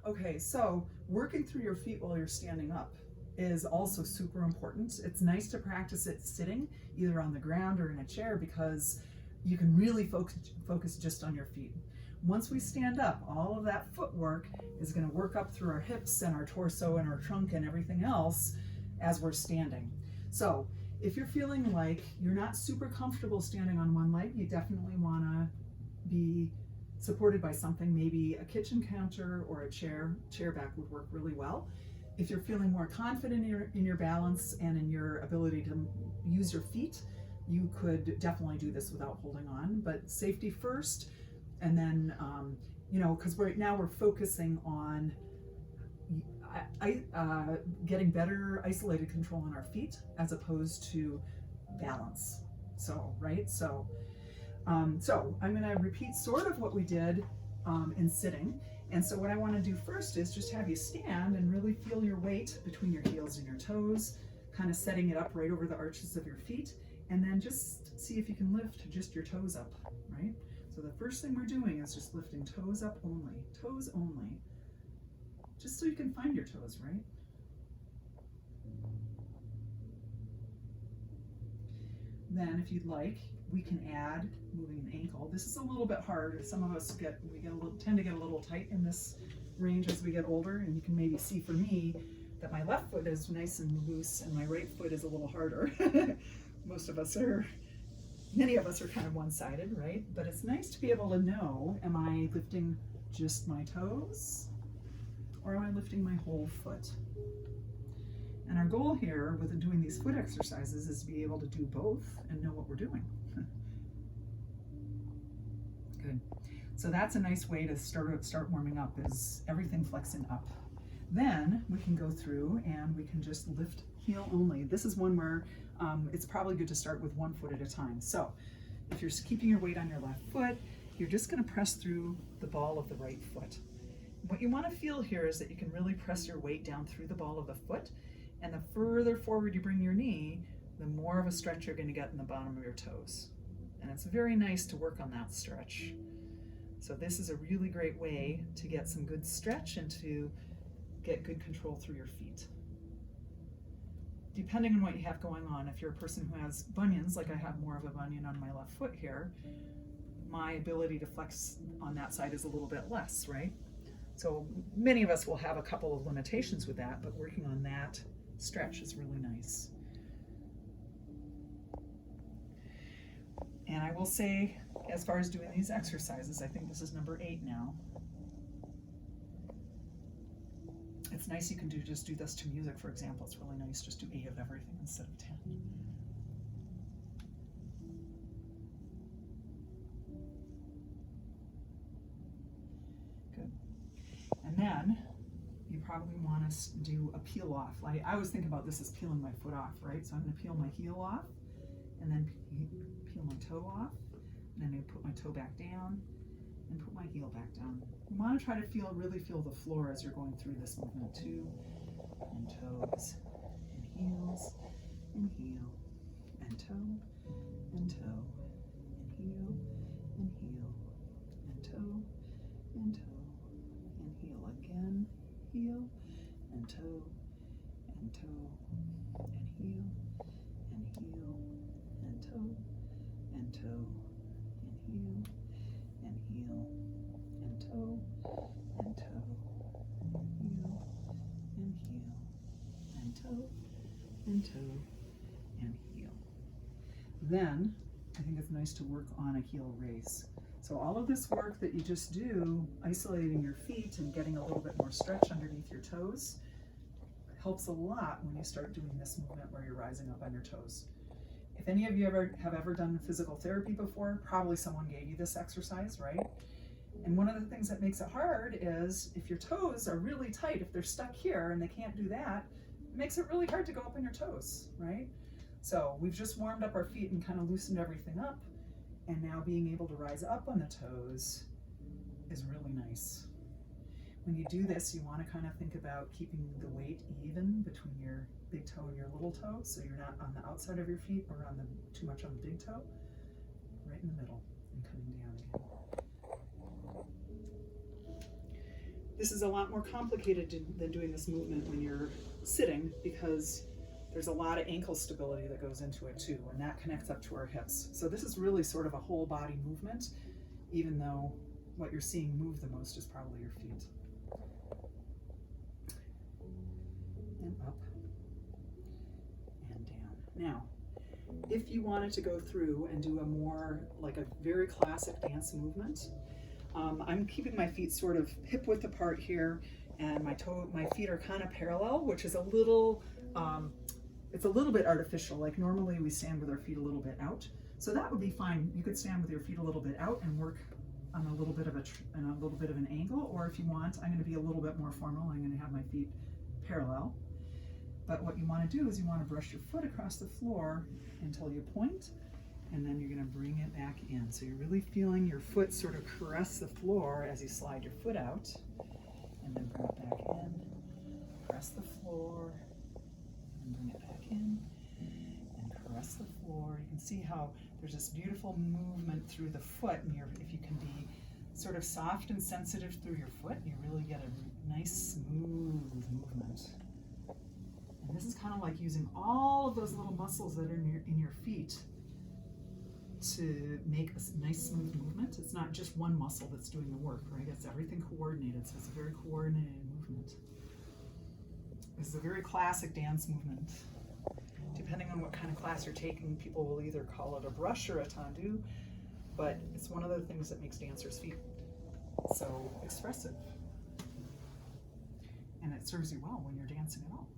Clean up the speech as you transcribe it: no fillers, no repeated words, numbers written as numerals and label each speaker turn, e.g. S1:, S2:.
S1: Okay, so working through your feet while you're standing up is also super important. It's nice to practice it sitting, either on the ground or in a chair, because you can really focus just on your feet. Once we stand up, all of that footwork is going to work up through our hips and our torso and our trunk and everything else as we're standing. So if you're feeling like you're not super comfortable standing on one leg, you definitely want to be supported by something, maybe a kitchen counter or a chair. Chair back would work really well. If you're feeling more confident in your balance and in your ability to use your feet, you could definitely do this without holding on, but safety first. And then, because right now we're focusing on getting better isolated control on our feet as opposed to balance. So, right? So I'm going to repeat sort of what we did in sitting. And so what I want to do first is just have you stand and really feel your weight between your heels and your toes, kind of setting it up right over the arches of your feet. And then just see if you can lift just your toes up, right? So the first thing we're doing is just lifting toes up only, just so you can find your toes, right? Then if you'd like, we can add moving an ankle. This is a little bit hard. Some of us tend to get a little tight in this range as we get older, and you can maybe see for me that my left foot is nice and loose and my right foot is a little harder. Many of us are kind of one-sided, right? But it's nice to be able to know, am I lifting just my toes or am I lifting my whole foot? And our goal here with doing these foot exercises is to be able to do both and know what we're doing. Good. So that's a nice way to start warming up, is everything flexing up. Then we can go through and we can just lift heel only. This is one where it's probably good to start with one foot at a time. So if you're keeping your weight on your left foot, you're just going to press through the ball of the right foot. What you want to feel here is that you can really press your weight down through the ball of the foot, and the further forward you bring your knee, the more of a stretch you're going to get in the bottom of your toes. And it's very nice to work on that stretch. So this is a really great way to get some good stretch and to get good control through your feet. Depending on what you have going on, if you're a person who has bunions, like I have more of a bunion on my left foot here, my ability to flex on that side is a little bit less, right? So many of us will have a couple of limitations with that, but working on that stretch is really nice. And I will say, as far as doing these exercises, I think this is number 8 now. It's nice you can just do this to music, for example. It's really nice, just do 8 of everything instead of 10. Good. And then you probably want to do a peel off. Like, I always think about this as peeling my foot off, right? So I'm going to peel my heel off, and then peel my toe off, and then I'm going to put my toe back down and put my heel back down. You want to try to really feel the floor as you're going through this movement too. And toes, and heels, and heel, and toe, and toe, and heel, and heel, and toe, and toe, and heel again, heel, and toe, and toe, and heel, and heel, and toe, and toe, and heel, and heel, and toe, and toe, and heel, and heel, and toe, and toe, and heel. Then I think it's nice to work on a heel raise. So all of this work that you just do, isolating your feet and getting a little bit more stretch underneath your toes, helps a lot when you start doing this movement where you're rising up on your toes. If any of you have ever done physical therapy before, probably someone gave you this exercise, right? And one of the things that makes it hard is if your toes are really tight, if they're stuck here and they can't do that, it makes it really hard to go up on your toes, right? So we've just warmed up our feet and kind of loosened everything up, and now being able to rise up on the toes is really nice. When you do this, you want to kind of think about keeping the weight even between your big toe and your little toe, so you're not on the outside of your feet or too much on the big toe, right in the middle and coming down again. This is a lot more complicated than doing this movement when you're sitting, because there's a lot of ankle stability that goes into it too, and that connects up to our hips. So this is really sort of a whole body movement, even though what you're seeing move the most is probably your feet. And up and down. Now, if you wanted to go through and do a more, like a very classic dance movement, I'm keeping my feet sort of hip width apart here, and my feet are kind of parallel, which is a little, it's a little bit artificial. Like normally we stand with our feet a little bit out. So that would be fine. You could stand with your feet a little bit out and work on a little bit of an angle, or if you want, I'm going to be a little bit more formal. I'm going to have my feet parallel. But what you want to do is you want to brush your foot across the floor until you point, and then you're going to bring it back in. So you're really feeling your foot sort of caress the floor as you slide your foot out, and then bring it back in, press the floor, and bring it back in, and caress the floor. You can see how there's this beautiful movement through the foot, and if you can be sort of soft and sensitive through your foot, you really get a nice smooth movement. And this is kind of like using all of those little muscles that are in your feet to make a nice smooth movement. It's not just one muscle that's doing the work, right? It's everything coordinated, so it's a very coordinated movement. This is a very classic dance movement. Depending on what kind of class you're taking, people will either call it a brush or a tendu, but it's one of the things that makes dancers' feet so expressive. And it serves you well when you're dancing at all.